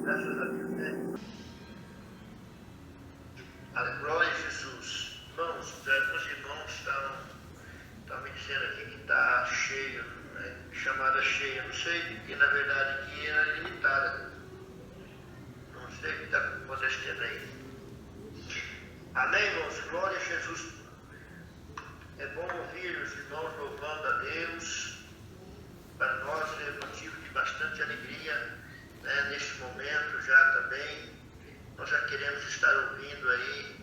Graças a Deus, né? Glória a Jesus. Irmãos, os irmãos estão me dizendo aqui que está cheio, né? Chamada cheia, não sei, porque na verdade aqui era limitada. Não sei o que está acontecendo aí. Amém, irmãos? Glória a Jesus. É bom ouvir os irmãos louvando a Deus. Para nós é motivo de bastante alegria, né? Neste momento já também. Nós já queremos estar ouvindo aí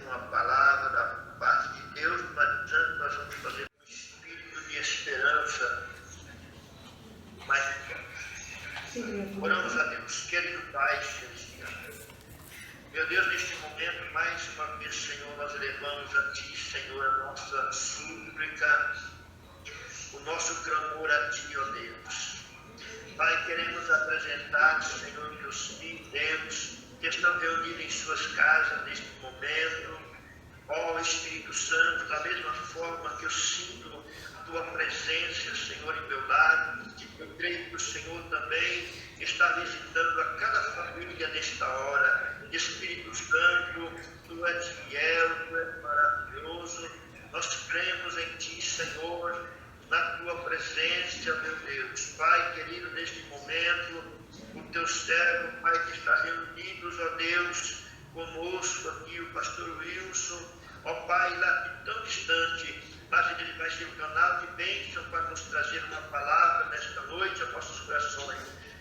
uma palavra da parte de Deus, mas antes nós vamos fazer um espírito de esperança mais intenso. Oramos a Deus, querido Pai Celestial. Meu Deus, neste momento, mais uma vez, Senhor, nós levamos a Ti, Senhor, a nossa súplica, o nosso clamor a Ti, ó Deus. Pai, queremos apresentar, Senhor, meus filhos, Deus, que estão reunidos em suas casas neste momento. Ó Espírito Santo, da mesma forma que eu sinto a Tua presença, Senhor, em meu lado, eu creio que o Senhor também está visitando a cada família nesta hora. Espírito Santo, Tu és fiel, Tu és maravilhoso. Nós cremos em Ti, Senhor, na Tua presença, meu Deus. Pai querido, neste momento, o Teu servo, Pai, que está reunidos, ó Deus, conosco aqui, o pastor Wilson, ó Pai, lá tão distante, mas ele vai ser um canal de bênção para nos trazer uma palavra nesta noite aos nossos corações.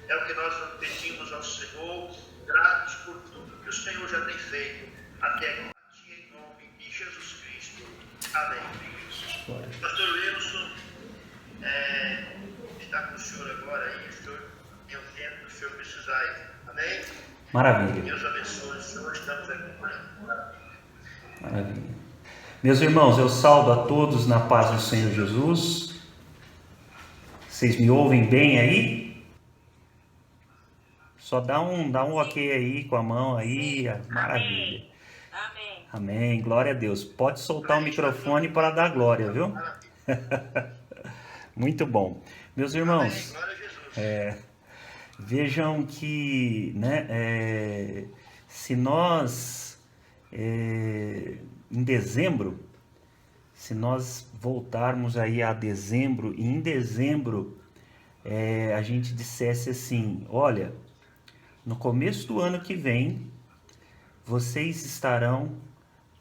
É o que nós pedimos ao Senhor, gratos por tudo que o Senhor já tem feito até agora. Em nome de Jesus Cristo. Amém. Pastor Wilson, está com o senhor agora aí, o senhor tem o tempo que o senhor precisar aí. Amém? Maravilha. Deus abençoe o senhor, estamos aqui. Maravilha. Meus irmãos, eu saúdo a todos na paz do Senhor Jesus. Vocês me ouvem bem aí? Só dá um ok aí com a mão aí. Maravilha. Amém. Amém. Glória a Deus. Pode soltar o microfone para dar glória, viu? Muito bom. Meus irmãos, Glória a Jesus. vejam que, né, se nós, em dezembro, se nós voltarmos aí a dezembro, e em dezembro a gente dissesse assim, olha, no começo do ano que vem, vocês estarão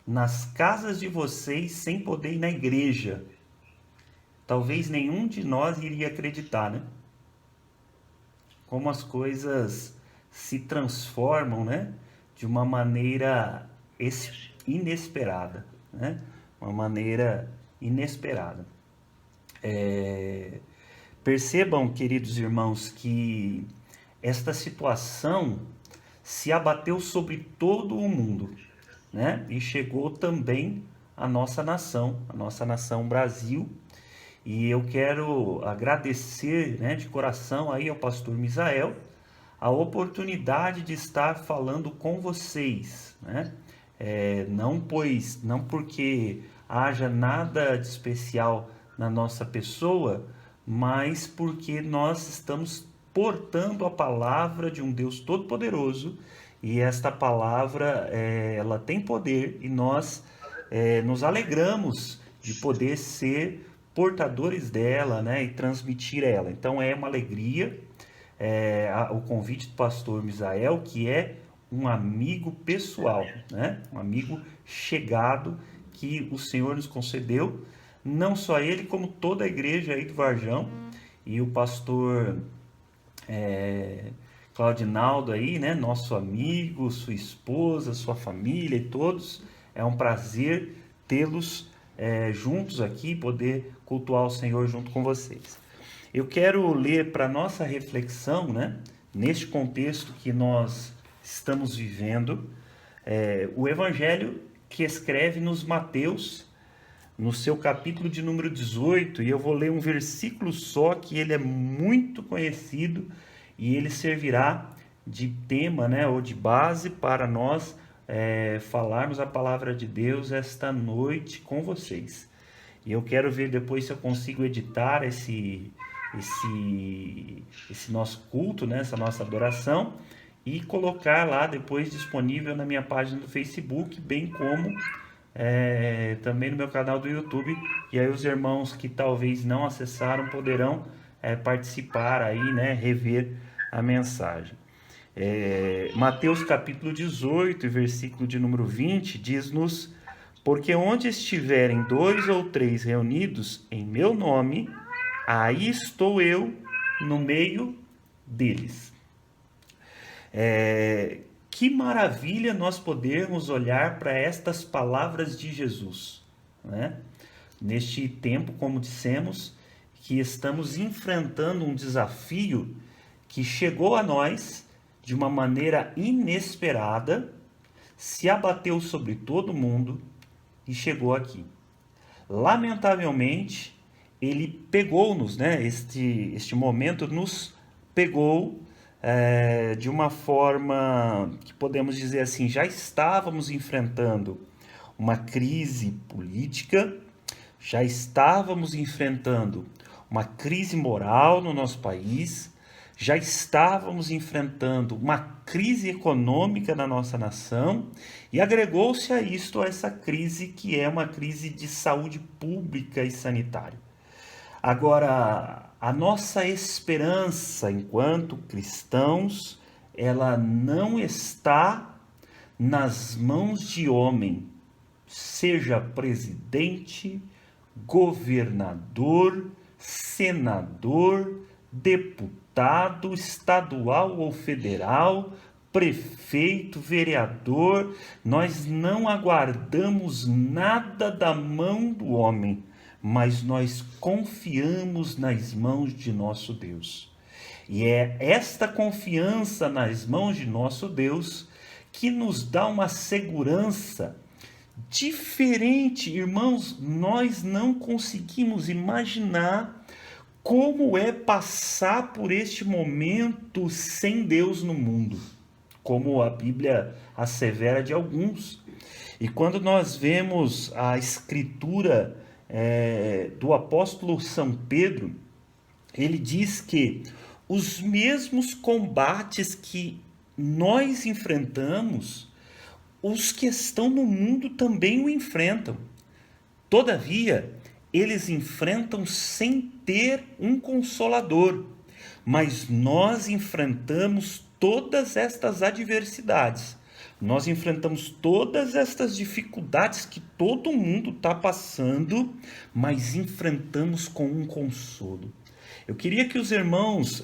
nas casas de vocês sem poder ir na igreja. Talvez nenhum de nós iria acreditar, né? Como as coisas se transformam, né? De uma maneira inesperada, né? Uma maneira inesperada. Percebam, queridos irmãos, que esta situação se abateu sobre todo o mundo, né? E chegou também à nossa nação Brasil. E eu quero agradecer, né, de coração aí ao pastor Misael a oportunidade de estar falando com vocês, né? Não porque haja nada de especial na nossa pessoa, mas porque nós estamos portando a palavra de um Deus Todo-Poderoso, e esta palavra ela tem poder, e nós nos alegramos de poder ser portadores dela, né, e transmitir ela. Então é uma alegria o convite do pastor Misael, que é um amigo pessoal, né, um amigo chegado que o Senhor nos concedeu, não só ele, como toda a igreja aí do Varjão, e o pastor Claudinaldo aí, né, nosso amigo, sua esposa, sua família e todos. É um prazer tê-los juntos aqui, poder cultuar o Senhor junto com vocês. Eu quero ler para nossa reflexão, né, neste contexto que nós estamos vivendo, o Evangelho que escreve-nos Mateus, no seu capítulo de número 18, e eu vou ler um versículo só, que ele é muito conhecido, e ele servirá de tema, né, ou de base para nós falarmos a palavra de Deus esta noite com vocês. E eu quero ver depois se eu consigo editar esse nosso culto, né, essa nossa adoração, e colocar lá depois disponível na minha página do Facebook, bem como também no meu canal do YouTube. E aí os irmãos que talvez não acessaram poderão participar aí, né, rever a mensagem. Mateus capítulo 18, versículo de número 20, diz-nos: porque onde estiverem 2 ou 3 reunidos em meu nome, aí estou eu no meio deles. Que maravilha nós podermos olhar para estas palavras de Jesus, né? Neste tempo, como dissemos, que estamos enfrentando um desafio que chegou a nós de uma maneira inesperada, se abateu sobre todo mundo e chegou aqui. Lamentavelmente, ele pegou-nos, né? Este momento nos pegou de uma forma que podemos dizer assim, já estávamos enfrentando uma crise política, já estávamos enfrentando uma crise moral no nosso país, já estávamos enfrentando uma crise econômica na nossa nação e agregou-se a isto essa crise que é uma crise de saúde pública e sanitária. Agora, a nossa esperança enquanto cristãos, ela não está nas mãos de homem, seja presidente, governador, senador, deputado estadual ou federal, prefeito, vereador. Nós não aguardamos nada da mão do homem, mas nós confiamos nas mãos de nosso Deus. E é esta confiança nas mãos de nosso Deus que nos dá uma segurança diferente. Irmãos, nós não conseguimos imaginar como é passar por este momento sem Deus no mundo, como a Bíblia assevera de alguns. E quando nós vemos a escritura do apóstolo São Pedro, ele diz que os mesmos combates que nós enfrentamos, os que estão no mundo também o enfrentam. Todavia, eles enfrentam sem ter um consolador, mas nós enfrentamos todas estas adversidades. Nós enfrentamos todas estas dificuldades que todo mundo está passando, mas enfrentamos com um consolo. Eu queria que os irmãos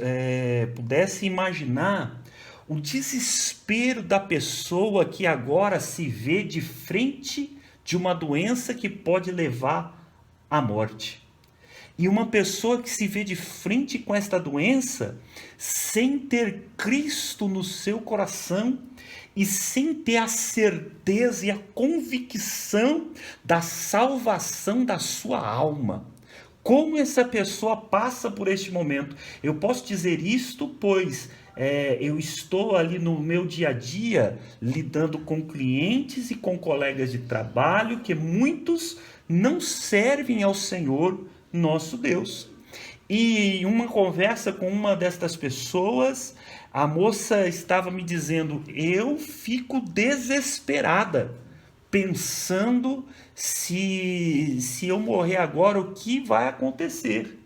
pudessem imaginar o desespero da pessoa que agora se vê de frente de uma doença que pode levar à morte. E uma pessoa que se vê de frente com esta doença sem ter Cristo no seu coração e sem ter a certeza e a convicção da salvação da sua alma. Como essa pessoa passa por este momento? Eu posso dizer isto, pois eu estou ali no meu dia a dia lidando com clientes e com colegas de trabalho que muitos não servem ao Senhor nosso Deus. E em uma conversa com uma destas pessoas, a moça estava me dizendo: eu fico desesperada, pensando se eu morrer agora, o que vai acontecer?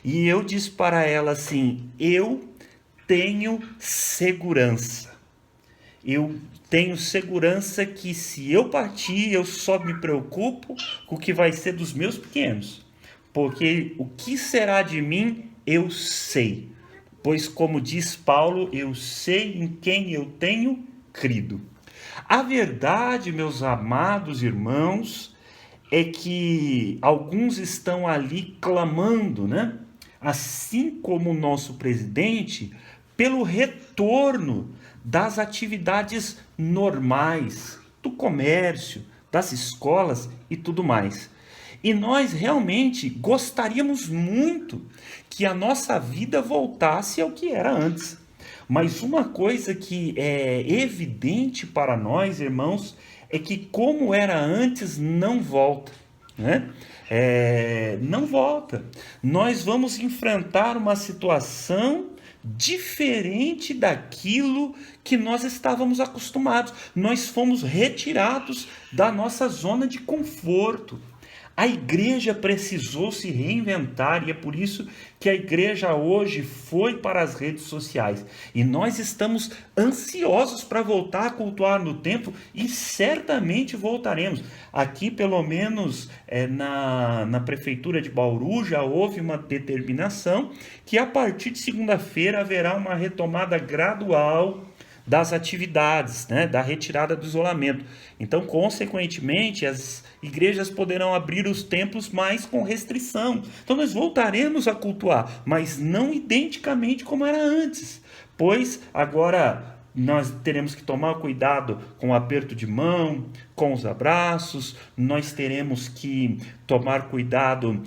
E eu disse para ela assim: eu tenho segurança. Eu tenho segurança que se eu partir, eu só me preocupo com o que vai ser dos meus pequenos. Porque o que será de mim, eu sei. Pois, como diz Paulo, eu sei em quem eu tenho crido. A verdade, meus amados irmãos, é que alguns estão ali clamando, né? Assim como o nosso presidente, pelo retorno das atividades normais, do comércio, das escolas e tudo mais. E nós realmente gostaríamos muito que a nossa vida voltasse ao que era antes. Mas uma coisa que é evidente para nós, irmãos, é que como era antes não volta. né? Não volta. Nós vamos enfrentar uma situação diferente daquilo que nós estávamos acostumados. Nós fomos retirados da nossa zona de conforto. A igreja precisou se reinventar e é por isso que a igreja hoje foi para as redes sociais. E nós estamos ansiosos para voltar a cultuar no templo e certamente voltaremos. Aqui, pelo menos na prefeitura de Bauru, já houve uma determinação que a partir de segunda-feira haverá uma retomada gradual das atividades, né, da retirada do isolamento. Então, consequentemente, as igrejas poderão abrir os templos, mas com restrição. Então, nós voltaremos a cultuar, mas não identicamente como era antes, pois agora nós teremos que tomar cuidado com o aperto de mão, com os abraços, nós teremos que tomar cuidado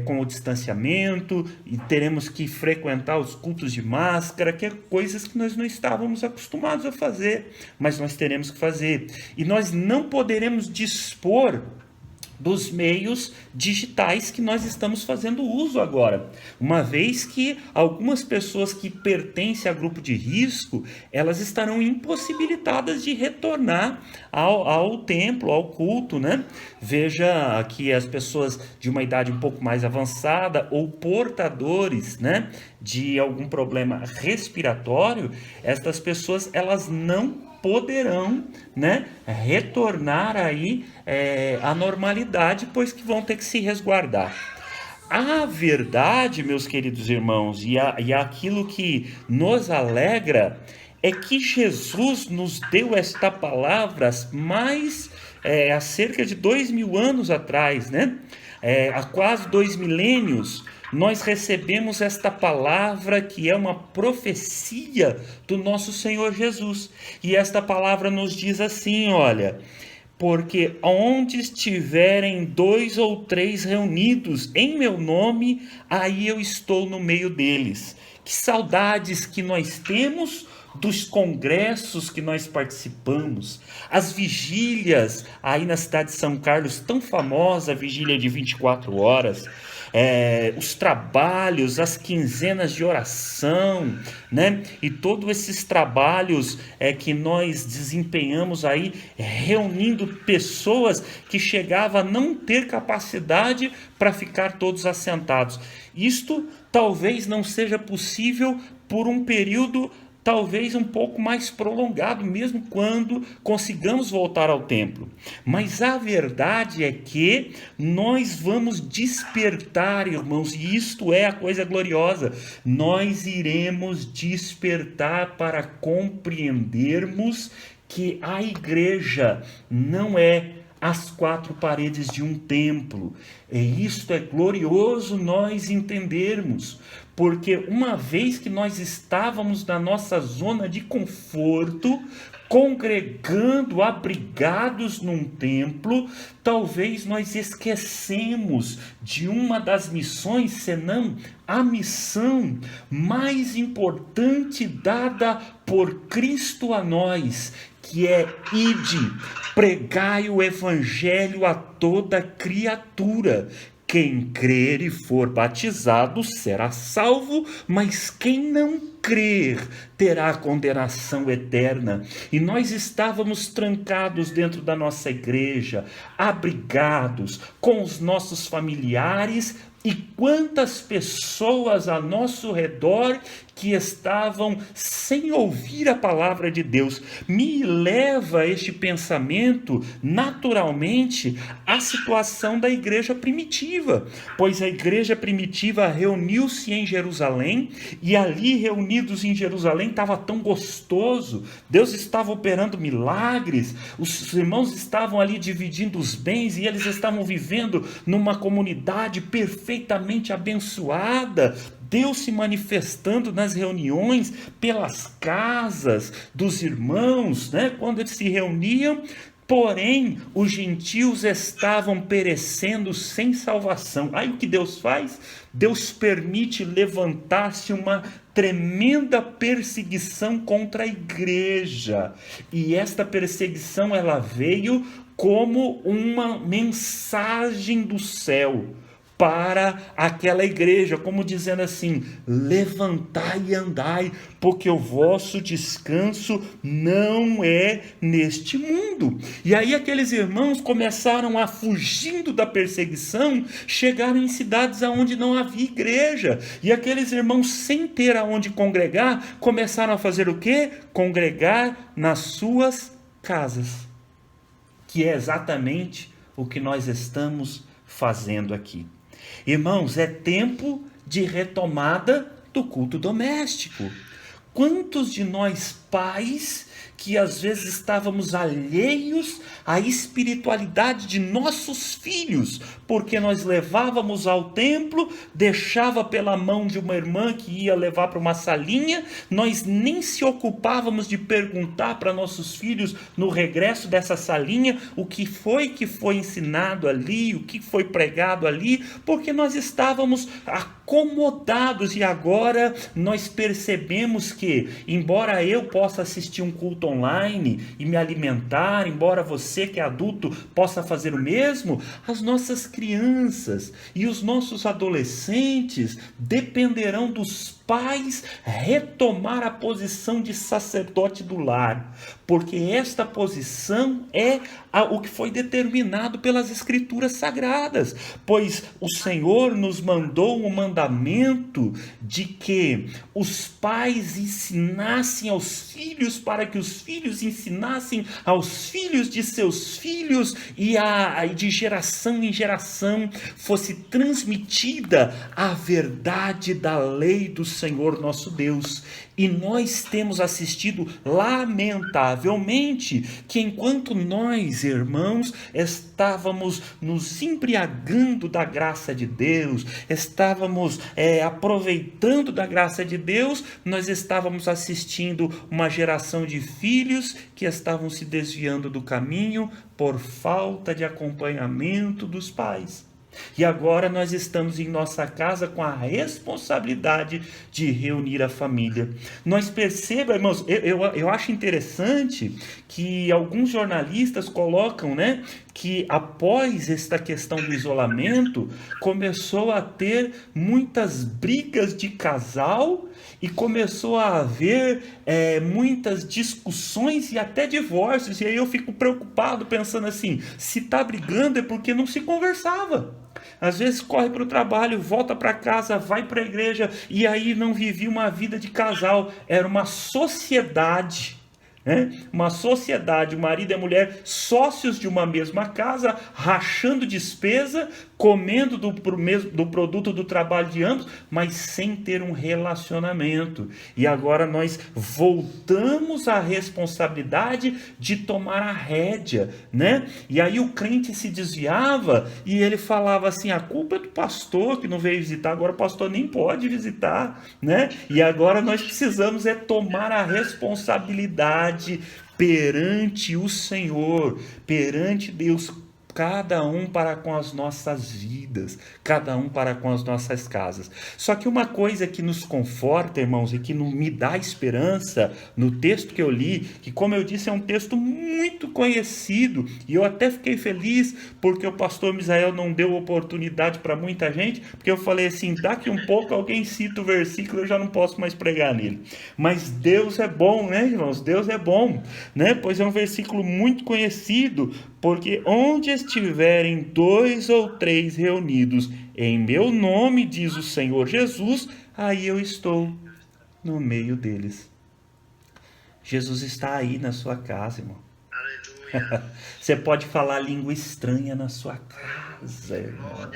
com o distanciamento e teremos que frequentar os cultos de máscara, que é coisas que nós não estávamos acostumados a fazer, mas nós teremos que fazer. E nós não poderemos dispor dos meios digitais que nós estamos fazendo uso agora, uma vez que algumas pessoas que pertencem a grupo de risco, elas estarão impossibilitadas de retornar ao templo, ao culto, né? Veja que as pessoas de uma idade um pouco mais avançada ou portadores, né, de algum problema respiratório, estas pessoas elas não poderão, né, retornar aí à normalidade, pois que vão ter que se resguardar. A verdade, meus queridos irmãos, e aquilo que nos alegra é que Jesus nos deu esta palavra mais há cerca de 2000 anos atrás, né? Há quase 2 milênios, nós recebemos esta palavra que é uma profecia do nosso Senhor Jesus. E esta palavra nos diz assim, olha: porque onde estiverem 2 ou 3 reunidos em meu nome, aí eu estou no meio deles. Que saudades que nós temos dos congressos que nós participamos, as vigílias aí na cidade de São Carlos, tão famosa, a vigília de 24 horas, os trabalhos, as quinzenas de oração, né? E todos esses trabalhos que nós desempenhamos aí, reunindo pessoas que chegavam a não ter capacidade para ficar todos assentados. Isto talvez não seja possível por um período talvez um pouco mais prolongado, mesmo quando consigamos voltar ao templo. Mas a verdade é que nós vamos despertar, irmãos, e isto é a coisa gloriosa. Nós iremos despertar para compreendermos que a igreja não é as 4 paredes de um templo. E isto é glorioso nós entendermos, porque uma vez que nós estávamos na nossa zona de conforto, congregando, abrigados num templo, talvez nós esquecemos de uma das missões, senão a missão mais importante dada por Cristo a nós, que é: ide, pregai o evangelho a toda criatura. Quem crer e for batizado será salvo, mas quem não crer terá condenação eterna. E nós estávamos trancados dentro da nossa igreja, abrigados com os nossos familiares, e quantas pessoas a nosso redor que estavam sem ouvir a palavra de Deus. Me leva este pensamento naturalmente à situação da igreja primitiva, pois a igreja primitiva reuniu-se em Jerusalém, e ali reunidos em Jerusalém estava tão gostoso, Deus estava operando milagres, os irmãos estavam ali dividindo os bens e eles estavam vivendo numa comunidade perfeitamente abençoada, Deus se manifestando nas reuniões, pelas casas dos irmãos, né? Quando eles se reuniam. Porém, os gentios estavam perecendo sem salvação. Aí o que Deus faz? Deus permite levantar-se uma tremenda perseguição contra a igreja. E esta perseguição ela veio como uma mensagem do céu para aquela igreja, como dizendo assim: levantai e andai, porque o vosso descanso não é neste mundo. E aí aqueles irmãos começaram a, fugindo da perseguição, chegaram em cidades onde não havia igreja, e aqueles irmãos, sem ter aonde congregar, começaram a fazer o quê? Congregar nas suas casas, que é exatamente o que nós estamos fazendo aqui. Irmãos, é tempo de retomada do culto doméstico. Quantos de nós pais que às vezes estávamos alheios à espiritualidade de nossos filhos, porque nós levávamos ao templo, deixava pela mão de uma irmã que ia levar para uma salinha, nós nem se ocupávamos de perguntar para nossos filhos no regresso dessa salinha o que foi ensinado ali, o que foi pregado ali, porque nós estávamos acomodados. E agora nós percebemos que, embora eu possa assistir um culto online e me alimentar, embora você que é adulto possa fazer o mesmo, as nossas crianças e os nossos adolescentes dependerão dos pais retomar a posição de sacerdote do lar, porque esta posição é o que foi determinado pelas Escrituras Sagradas, pois o Senhor nos mandou um mandamento de que os pais ensinassem aos filhos, para que os filhos ensinassem aos filhos de seus filhos, e de geração em geração fosse transmitida a verdade da lei do Senhor nosso Deus. E nós temos assistido, lamentavelmente, que enquanto nós, irmãos, estávamos nos embriagando da graça de Deus, estávamos aproveitando da graça de Deus, nós estávamos assistindo uma geração de filhos que estavam se desviando do caminho por falta de acompanhamento dos pais. E agora nós estamos em nossa casa com a responsabilidade de reunir a família. Nós percebemos, irmãos, eu acho interessante que alguns jornalistas colocam, que após esta questão do isolamento, começou a ter muitas brigas de casal e começou a haver muitas discussões e até divórcios. E aí eu fico preocupado pensando assim, se está brigando é porque não se conversava. Às vezes corre para o trabalho, volta para casa, vai para a igreja, e aí não vivia uma vida de casal. Era uma sociedade, uma sociedade, o marido e a mulher, sócios de uma mesma casa, rachando despesa, comendo do produto do trabalho de ambos, mas sem ter um relacionamento. E agora nós voltamos à responsabilidade de tomar a rédea, E aí o crente se desviava e ele falava assim: a culpa é do pastor que não veio visitar, agora o pastor nem pode visitar, E agora nós precisamos tomar a responsabilidade perante o Senhor, perante Deus, cada um para com as nossas vidas, cada um para com as nossas casas. Só que uma coisa que nos conforta, irmãos, e que me dá esperança, no texto que eu li, que, como eu disse, é um texto muito conhecido, e eu até fiquei feliz porque o pastor Misael não deu oportunidade para muita gente, porque eu falei assim, daqui um pouco alguém cita o versículo, eu já não posso mais pregar nele. Mas Deus é bom, irmãos? Deus é bom, Pois é um versículo muito conhecido, porque onde estiverem 2 ou 3 reunidos em meu nome, diz o Senhor Jesus, aí eu estou no meio deles. Jesus está aí na sua casa, irmão. Aleluia. Você pode falar língua estranha na sua casa, irmão.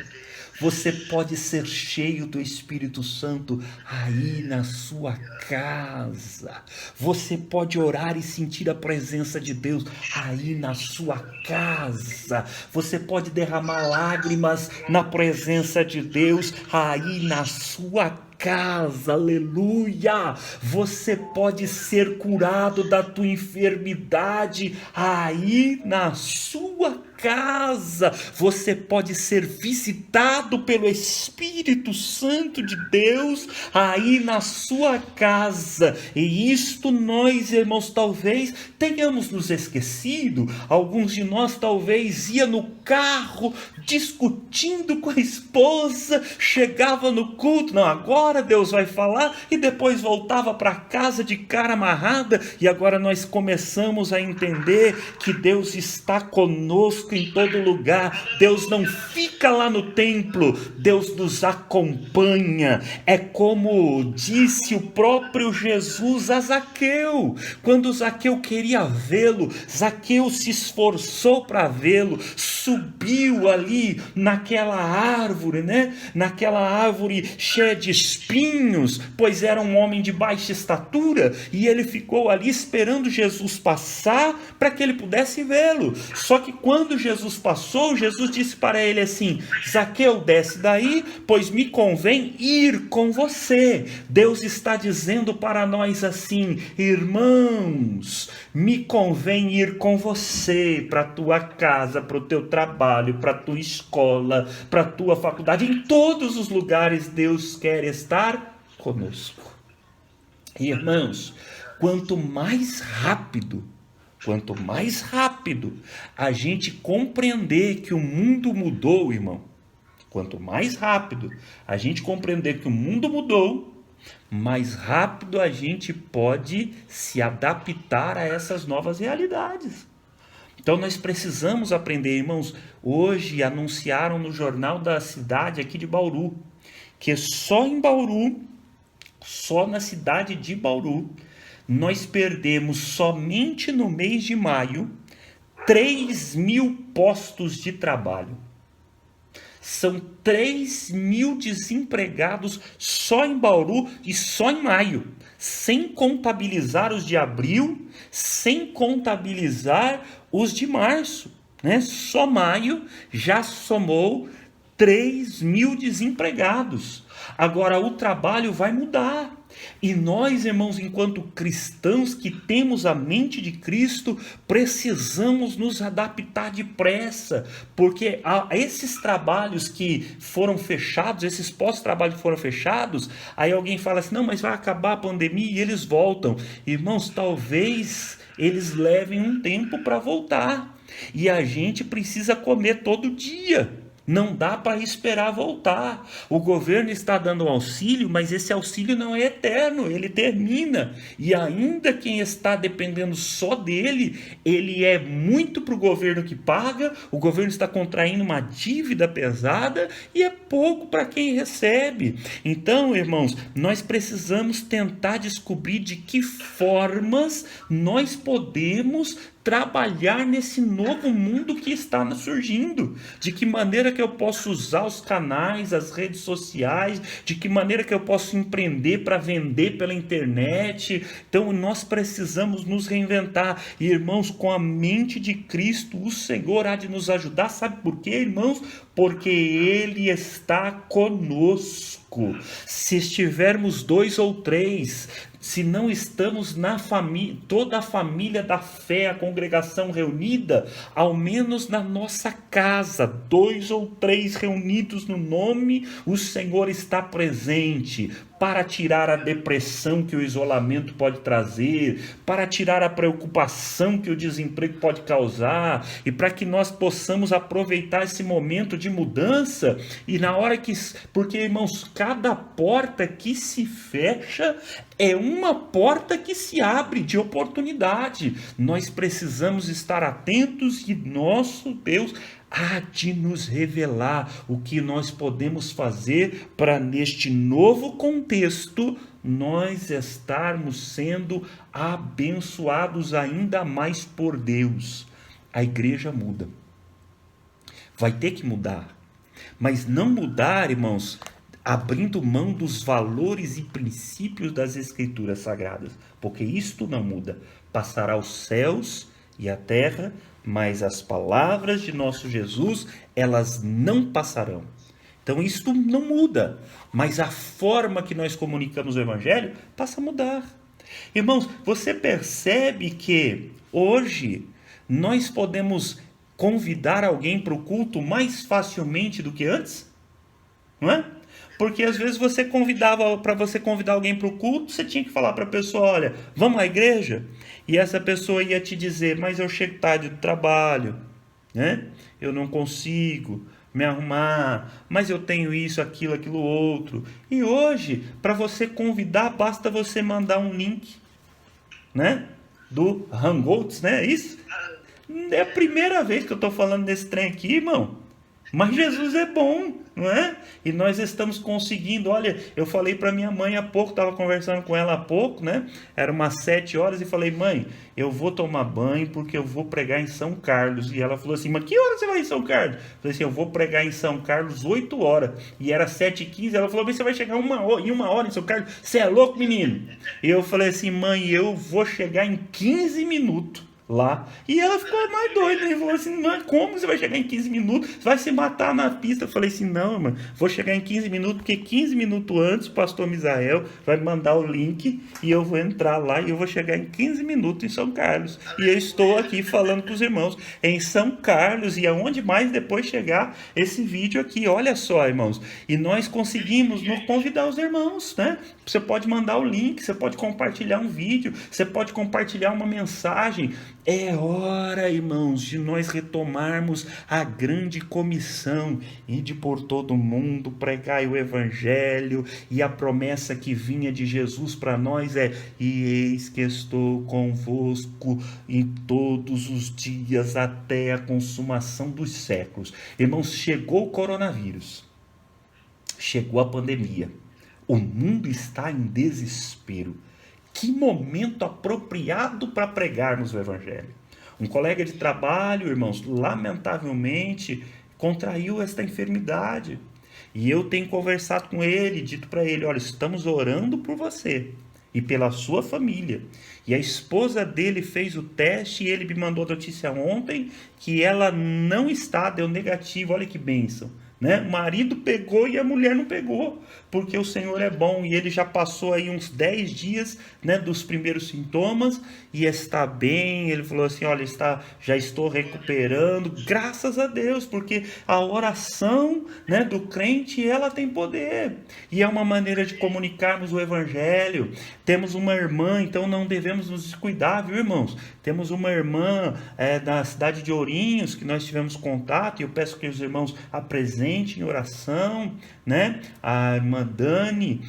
Você pode ser cheio do Espírito Santo aí na sua casa. Você pode orar e sentir a presença de Deus aí na sua casa. Você pode derramar lágrimas na presença de Deus aí na sua casa, aleluia. Você pode ser curado da tua enfermidade aí na sua casa, você pode ser visitado pelo Espírito Santo de Deus aí na sua casa. E isto nós, irmãos, talvez tenhamos nos esquecido. Alguns de nós talvez ia no carro discutindo com a esposa, chegava no culto, não, agora Deus vai falar, e depois voltava para casa de cara amarrada. E agora nós começamos a entender que Deus está conosco em todo lugar. Deus não fica lá no templo, Deus nos acompanha. É como disse o próprio Jesus a Zaqueu, quando Zaqueu queria vê-lo, Zaqueu se esforçou para vê-lo, subiu ali naquela árvore, né? Naquela árvore cheia de espinhos, pois era um homem de baixa estatura, e ele ficou ali esperando Jesus passar para que ele pudesse vê-lo. Só que quando Jesus passou, Jesus disse para ele assim: Zaqueu, desce daí, pois me convém ir com você. Deus está dizendo para nós assim: irmãos, me convém ir com você para a tua casa, para o teu trabalho, para a tua escola, para a tua faculdade. Em todos os lugares Deus quer estar conosco. Irmãos, quanto mais rápido a gente compreender que o mundo mudou, irmão, quanto mais rápido a gente compreender que o mundo mudou, mais rápido a gente pode se adaptar a essas novas realidades. Então nós precisamos aprender, irmãos. Hoje anunciaram no jornal da cidade aqui de Bauru, que só em Bauru, só na cidade de Bauru, nós perdemos somente no mês de maio 3.000 postos de trabalho. São 3.000 desempregados só em Bauru e só em maio, sem contabilizar os de abril, sem contabilizar os de março, né? Só maio já somou 3.000 desempregados. Agora o trabalho vai mudar. E nós, irmãos, enquanto cristãos que temos a mente de Cristo, precisamos nos adaptar depressa, porque esses trabalhos que foram fechados, esses pós-trabalho que foram fechados, aí alguém fala assim: não, mas vai acabar a pandemia e eles voltam. Irmãos, talvez eles levem um tempo para voltar, e a gente precisa comer todo dia. Não dá para esperar voltar. O governo está dando auxílio, mas esse auxílio não é eterno, ele termina. E ainda quem está dependendo só dele, ele é muito para o governo que paga, o governo está contraindo uma dívida pesada e é pouco para quem recebe. Então, irmãos, nós precisamos tentar descobrir de que formas nós podemos trabalhar nesse novo mundo que está surgindo, de que maneira que eu posso usar os canais, as redes sociais, de que maneira que eu posso empreender para vender pela internet. Então nós precisamos nos reinventar, e irmãos, com a mente de Cristo, o Senhor há de nos ajudar. Sabe por quê, irmãos? Porque Ele está conosco. Se estivermos 2 ou 3, se não estamos na família, toda a família da fé, a congregação reunida, ao menos na nossa casa, 2 ou 3 reunidos no nome, o Senhor está presente para tirar a depressão que o isolamento pode trazer, para tirar a preocupação que o desemprego pode causar, e para que nós possamos aproveitar esse momento de mudança. E na hora que, porque, irmãos, cada porta que se fecha é uma porta que se abre de oportunidade. Nós precisamos estar atentos, e nosso Deus há de nos revelar o que nós podemos fazer para, neste novo contexto, nós estarmos sendo abençoados ainda mais por Deus. A igreja muda. Vai ter que mudar. Mas não mudar, irmãos, abrindo mão dos valores e princípios das Escrituras Sagradas, porque isto não muda. Passará os céus e a terra, mas as palavras de nosso Jesus, elas não passarão. Então isto não muda, mas a forma que nós comunicamos o Evangelho passa a mudar. Irmãos, você percebe que hoje nós podemos convidar alguém para o culto mais facilmente do que antes? Não é? Porque às vezes para você convidar alguém para o culto, você tinha que falar para a pessoa, olha, vamos à igreja? E essa pessoa ia te dizer, mas eu chego tarde do trabalho, né? Eu não consigo me arrumar, mas eu tenho isso, aquilo outro. E hoje, para você convidar, basta você mandar um link, né? Do Hangouts, né? Isso? É a primeira vez que eu estou falando desse trem aqui, irmão. Mas Jesus é bom, não é? E nós estamos conseguindo. Olha, eu falei para minha mãe há pouco, estava conversando com ela há pouco, né? Era umas 7 horas e falei, mãe, eu vou tomar banho porque eu vou pregar em São Carlos. E ela falou assim, mas que hora você vai em São Carlos? Eu falei assim, eu vou pregar em São Carlos 8 horas. E era 7h15. Ela falou, mas você vai chegar em uma hora em São Carlos? Você é louco, menino? E eu falei assim, mãe, eu vou chegar em 15 minutos. Lá. E ela ficou mais doida. E falou assim, mas como você vai chegar em 15 minutos? Você vai se matar na pista. Eu falei assim, não, irmão, vou chegar em 15 minutos, porque 15 minutos antes o pastor Misael vai mandar o link e eu vou entrar lá e eu vou chegar em 15 minutos em São Carlos. E eu estou aqui falando com os irmãos em São Carlos e aonde mais depois chegar esse vídeo aqui. Olha só, irmãos. E nós conseguimos convidar os irmãos, né? Você pode mandar o link, você pode compartilhar um vídeo, você pode compartilhar uma mensagem. É hora, irmãos, de nós retomarmos a grande comissão e de por todo mundo pregar o evangelho, e a promessa que vinha de Jesus para nós é: e eis que estou convosco em todos os dias até a consumação dos séculos. Irmãos, chegou o coronavírus, chegou a pandemia, o mundo está em desespero. Que momento apropriado para pregarmos o evangelho. Um colega de trabalho, irmãos, lamentavelmente contraiu esta enfermidade. E eu tenho conversado com ele, dito para ele, olha, estamos orando por você e pela sua família. E a esposa dele fez o teste e ele me mandou a notícia ontem que ela não está, deu negativo, olha que bênção. Né? O marido pegou e a mulher não pegou, porque o Senhor é bom, e ele já passou aí uns 10 dias, né, dos primeiros sintomas e está bem. Ele falou assim, olha, já estou recuperando, graças a Deus, porque a oração, né, do crente, ela tem poder, e é uma maneira de comunicarmos o evangelho. Temos uma irmã, então não devemos nos descuidar, viu, irmãos? Temos uma irmã da cidade de Ourinhos, que nós tivemos contato, e eu peço que os irmãos apresentem em oração, né? A irmã Dani,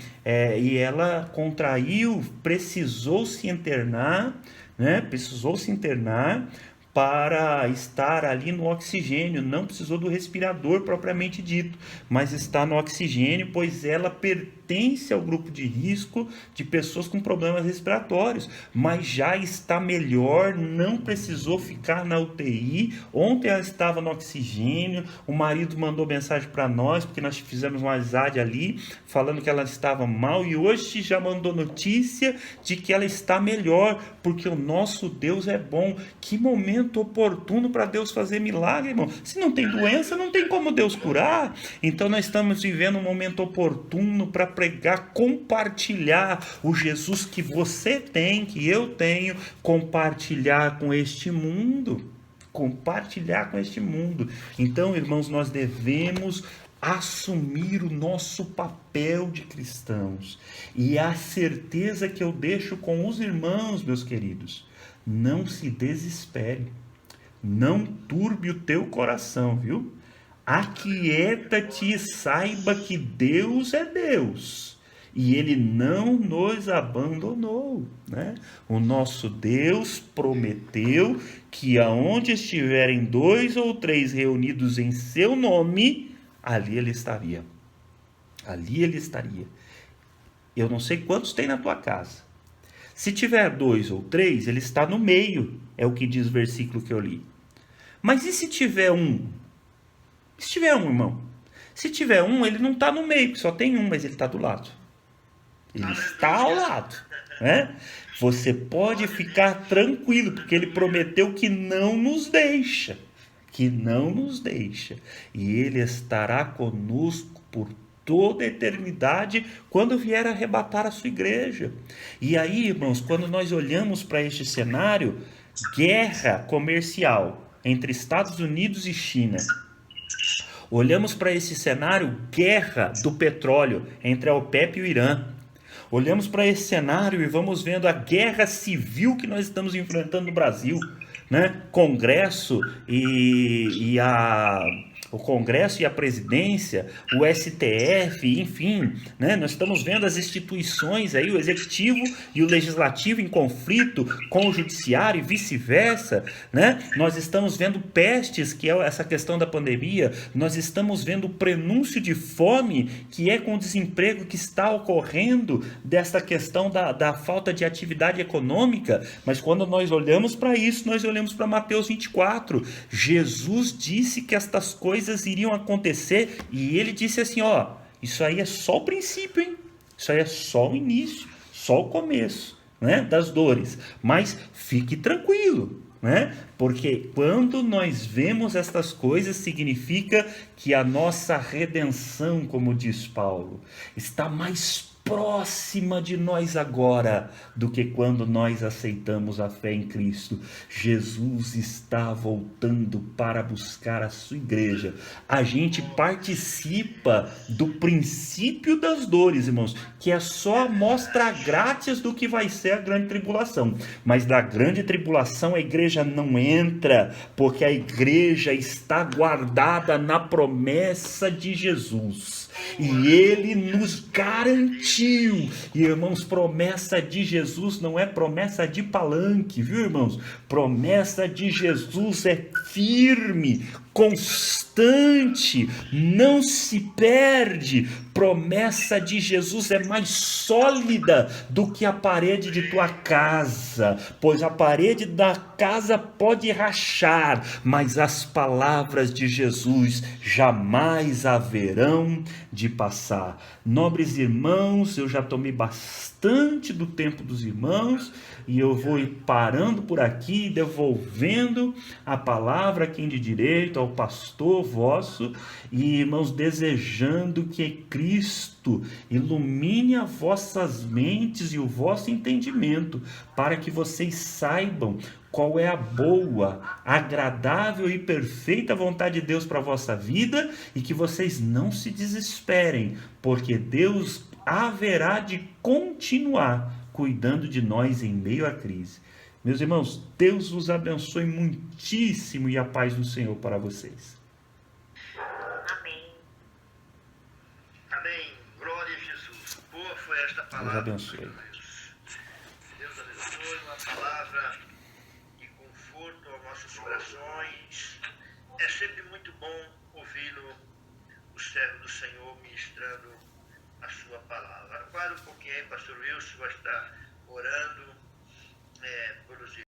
e ela contraiu, precisou se internar, né? Precisou se internar para estar ali no oxigênio, não precisou do respirador propriamente dito, mas está no oxigênio, pois ela pertence ao grupo de risco de pessoas com problemas respiratórios, mas já está melhor, não precisou ficar na UTI. Ontem ela estava no oxigênio, o marido mandou mensagem para nós, porque nós fizemos uma amizade ali, falando que ela estava mal, e hoje já mandou notícia de que ela está melhor, porque o nosso Deus é bom. Que momento oportuno para Deus fazer milagre, irmão. Se não tem doença, não tem como Deus curar. Então nós estamos vivendo um momento oportuno para pregar, compartilhar o Jesus que você tem, que eu tenho, compartilhar com este mundo. Compartilhar com este mundo. Então, irmãos, nós devemos assumir o nosso papel de cristãos. E a certeza que eu deixo com os irmãos, meus queridos, não se desespere, não turbe o teu coração, viu? Aquieta-te e saiba que Deus é Deus e Ele não nos abandonou, né? O nosso Deus prometeu que aonde estiverem 2 ou 3 reunidos em seu nome, ali Ele estaria. Ali Ele estaria. Eu não sei quantos tem na tua casa. Se tiver 2 ou 3, ele está no meio, é o que diz o versículo que eu li. Mas e se tiver um? Se tiver um, irmão? Se tiver um, ele não está no meio, porque só tem um, mas ele está do lado. Ele está ao lado, né? Você pode ficar tranquilo, porque ele prometeu que não nos deixa. Que não nos deixa. E ele estará conosco por toda a eternidade, quando vier arrebatar a sua igreja. E aí, irmãos, quando nós olhamos para este cenário, guerra comercial, entre Estados Unidos e China. Olhamos para esse cenário, guerra do petróleo entre a OPEP e o Irã. Olhamos para esse cenário e vamos vendo a guerra civil que nós estamos enfrentando no Brasil, né? O Congresso e a presidência, o STF, enfim, né? Nós estamos vendo as instituições aí, o executivo e o legislativo em conflito com o judiciário e vice-versa, né? Nós estamos vendo pestes, que é essa questão da pandemia, nós estamos vendo o prenúncio de fome, que é com o desemprego que está ocorrendo dessa questão da falta de atividade econômica. Mas quando nós olhamos para isso, nós olhamos para Mateus 24. Jesus disse que estas coisas iriam acontecer e ele disse assim, ó, isso aí é só o princípio, hein? Isso aí é só o início, só o começo, né, das dores. Mas fique tranquilo, né? Porque quando nós vemos estas coisas, significa que a nossa redenção, como diz Paulo, está mais próxima de nós agora do que quando nós aceitamos a fé em Cristo. Jesus está voltando para buscar a sua igreja. A gente participa do princípio das dores, irmãos, que é só a amostra grátis do que vai ser a grande tribulação. Mas da grande tribulação a igreja não entra, porque a igreja está guardada na promessa de Jesus. E ele nos garantiu. E, irmãos, promessa de Jesus não é promessa de palanque, viu, irmãos? Promessa de Jesus é firme, constante, não se perde. Promessa de Jesus é mais sólida do que a parede de tua casa, pois a parede da casa pode rachar, mas as palavras de Jesus jamais haverão de passar. Nobres irmãos, eu já tomei bastante do tempo dos irmãos e eu vou ir parando por aqui, devolvendo a palavra a quem de direito, ao pastor vosso, e irmãos, desejando que Cristo ilumine as vossas mentes e o vosso entendimento, para que vocês saibam qual é a boa, agradável e perfeita vontade de Deus para a vossa vida, e que vocês não se desesperem, porque Deus haverá de continuar cuidando de nós em meio à crise. Meus irmãos, Deus vos abençoe muitíssimo e a paz do Senhor para vocês. Amém. Amém. Glória a Jesus. Boa foi esta palavra. Deus abençoe. Deus abençoe, uma palavra de conforto aos nossos corações. É sempre muito bom ouvi-lo, o servo do Senhor, ministrando a sua palavra. Agora um pouquinho aí, pastor Wilson vai estar orando pelos